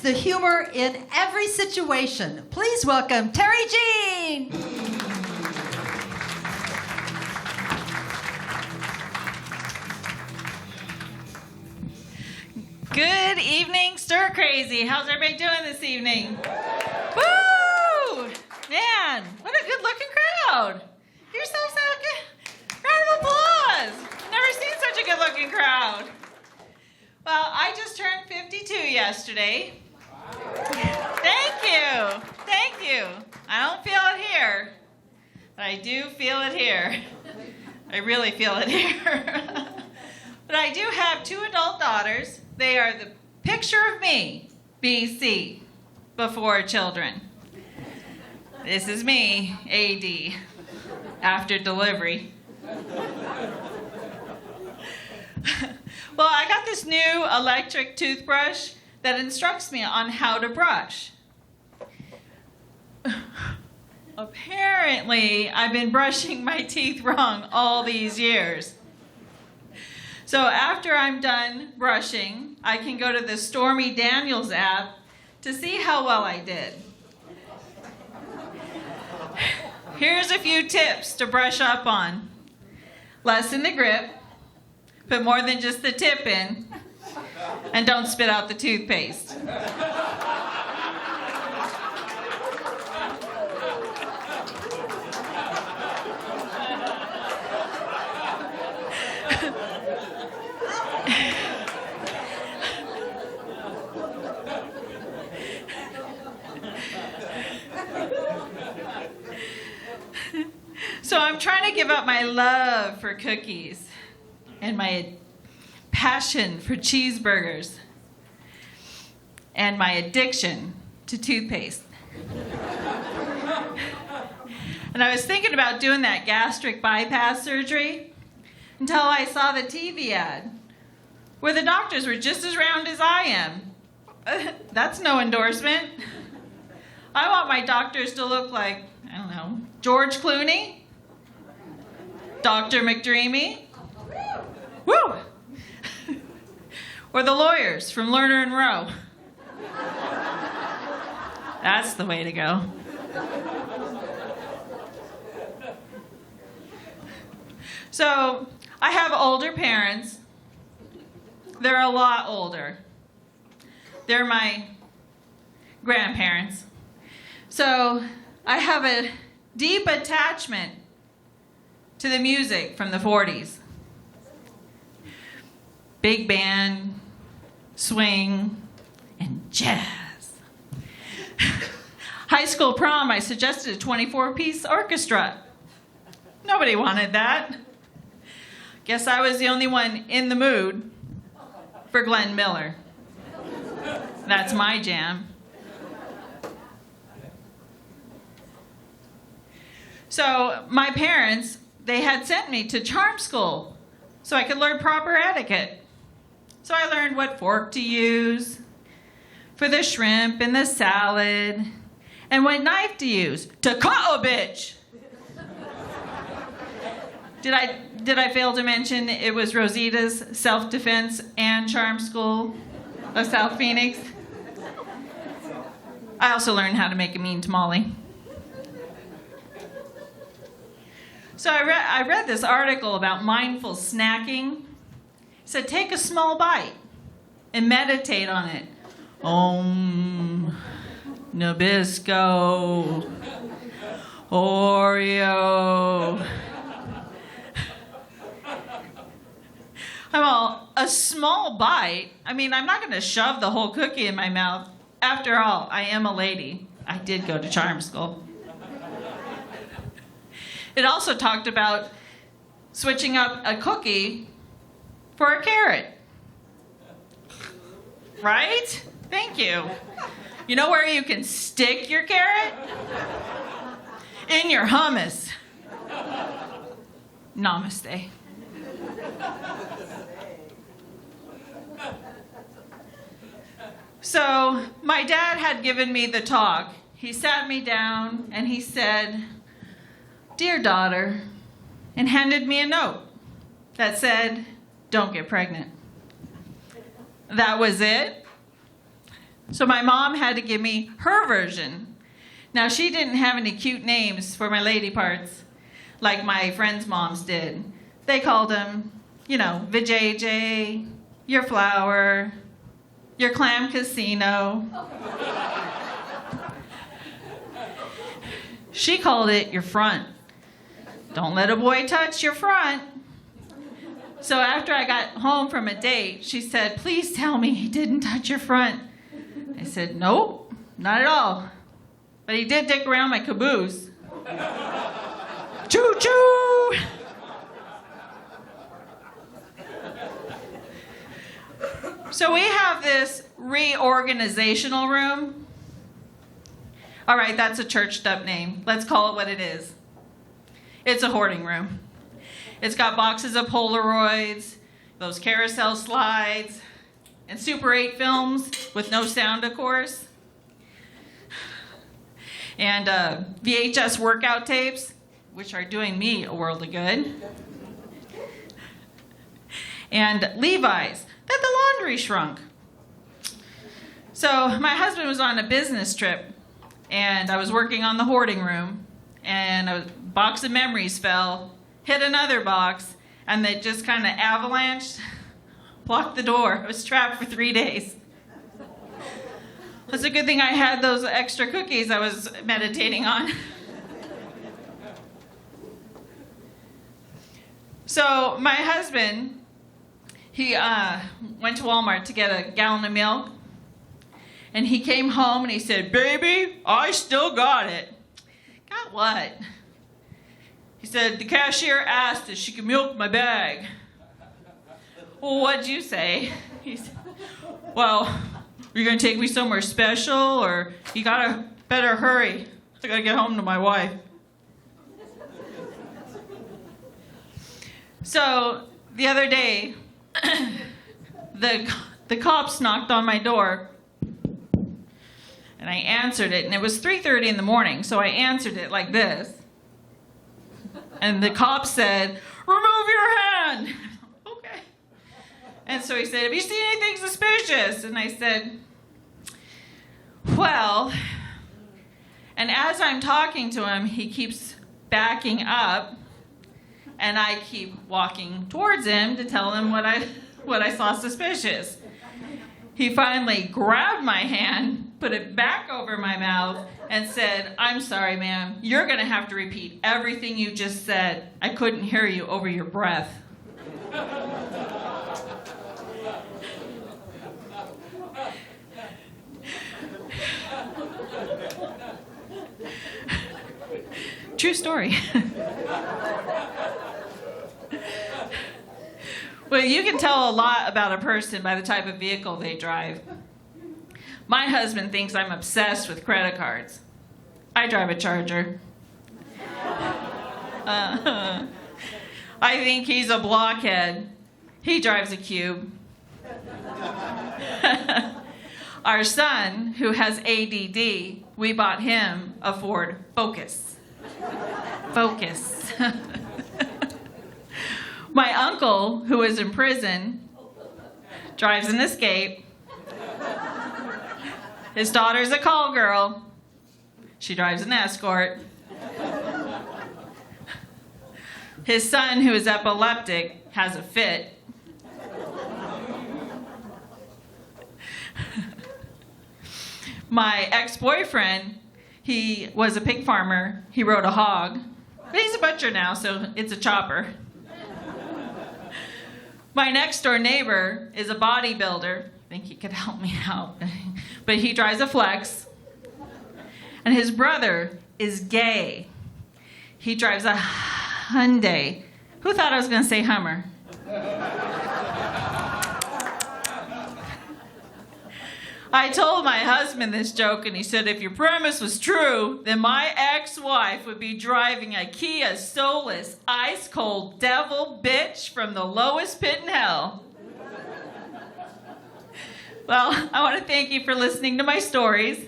the humor in every situation. Please welcome Terry Jean. Good evening, Stir Crazy. How's everybody doing this evening? Woo! Man, what a good-looking crowd. You're so good. Round of applause. Never seen such a good-looking crowd. Well, I just turned 52 yesterday. Thank you. Thank you. I don't feel it here, but I do feel it here. I really feel it here. But I do have 2 adult daughters. They are the picture of me, BC, before children. This is me, AD, after delivery. Well, I got this new electric toothbrush that instructs me on how to brush. Apparently, I've been brushing my teeth wrong all these years. So after I'm done brushing, I can go to the Stormy Daniels app to see how well I did. Here's a few tips to brush up on. Lessen the grip, put more than just the tip in, and don't spit out the toothpaste. So I'm trying to give up my love for cookies and my passion for cheeseburgers and my addiction to toothpaste. And I was thinking about doing that gastric bypass surgery until I saw the TV ad where the doctors were just as round as I am. That's no endorsement. I want my doctors to look like, I don't know, George Clooney, Dr. McDreamy, woo, or the lawyers from Lerner and Rowe. That's the way to go. So I have older parents. They're a lot older. They're my grandparents. So I have a deep attachment to the music from the 40s. Big band, swing, and jazz. High school prom, I suggested a 24-piece orchestra. Nobody wanted that. Guess I was the only one in the mood for Glenn Miller. That's my jam. So my parents, they had sent me to charm school so I could learn proper etiquette. So I learned what fork to use for the shrimp and the salad, and what knife to use to cut a bitch. Did I fail to mention it was Rosita's Self-Defense and Charm School of South Phoenix? I also learned how to make a mean tamale. So I read this article about mindful snacking. It said, take a small bite and meditate on it. Om, Nabisco, Oreo. Well, a small bite. I mean, I'm not going to shove the whole cookie in my mouth. After all, I am a lady. I did go to charm school. It also talked about switching up a cookie for a carrot. Right? Thank you. You know where you can stick your carrot? In your hummus. Namaste. So my dad had given me the talk. He sat me down and he said, "Dear daughter," and handed me a note that said, "Don't get pregnant." That was it. So my mom had to give me her version. Now, she didn't have any cute names for my lady parts like my friends' moms did. They called them, Vijay, your flower, your clam casino. She called it your front. Don't let a boy touch your front. So after I got home from a date, she said, please tell me he didn't touch your front. I said, nope, not at all. But he did dick around my caboose. Choo-choo! So we have this reorganizational room. All right, that's a churched up name. Let's call it what it is. It's a hoarding room. It's got boxes of Polaroids, those carousel slides, and Super 8 films with no sound, of course. And VHS workout tapes, which are doing me a world of good. And Levi's, that the laundry shrunk. So my husband was on a business trip, and I was working on the hoarding room, and a box of memories fell, hit another box, and they just kind of avalanched, blocked the door. I was trapped for 3 days. It's a good thing I had those extra cookies I was meditating on. So my husband, he went to Walmart to get a gallon of milk. And he came home and he said, baby, I still got it. Got what? He said, the cashier asked if she could milk my bag. Well, what'd you say? He said, well, are you going to take me somewhere special, or you better hurry. I got to get home to my wife. So the other day, the cops knocked on my door, and I answered it, and it was 3:30 in the morning, so I answered it like this. And the cop said, remove your hand. Okay. And so he said, have you seen anything suspicious? And I said, well, and as I'm talking to him, he keeps backing up, and I keep walking towards him to tell him what I saw suspicious. He finally grabbed my hand, put it back over my mouth, and said, I'm sorry, ma'am. You're going to have to repeat everything you just said. I couldn't hear you over your breath. True story. Well, you can tell a lot about a person by the type of vehicle they drive. My husband thinks I'm obsessed with credit cards. I drive a Charger. I think he's a blockhead. He drives a Cube. Our son, who has ADD, we bought him a Ford Focus. Focus. My uncle, who is in prison, drives an Escape. His daughter's a call girl. She drives an Escort. His son, who is epileptic, has a Fit. My ex-boyfriend, he was a pig farmer. He rode a hog. But he's a butcher now, so it's a chopper. My next door neighbor is a bodybuilder. I think he could help me out. But he drives a Flex. And his brother is gay. He drives a Hyundai. Who thought I was going to say Hummer? I told my husband this joke, and he said, if your premise was true, then my ex-wife would be driving a Kia Solis ice-cold devil bitch from the lowest pit in hell. Well, I want to thank you for listening to my stories.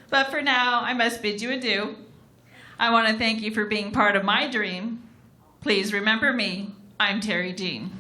But for now, I must bid you adieu. I want to thank you for being part of my dream. Please remember me. I'm Terry Jean.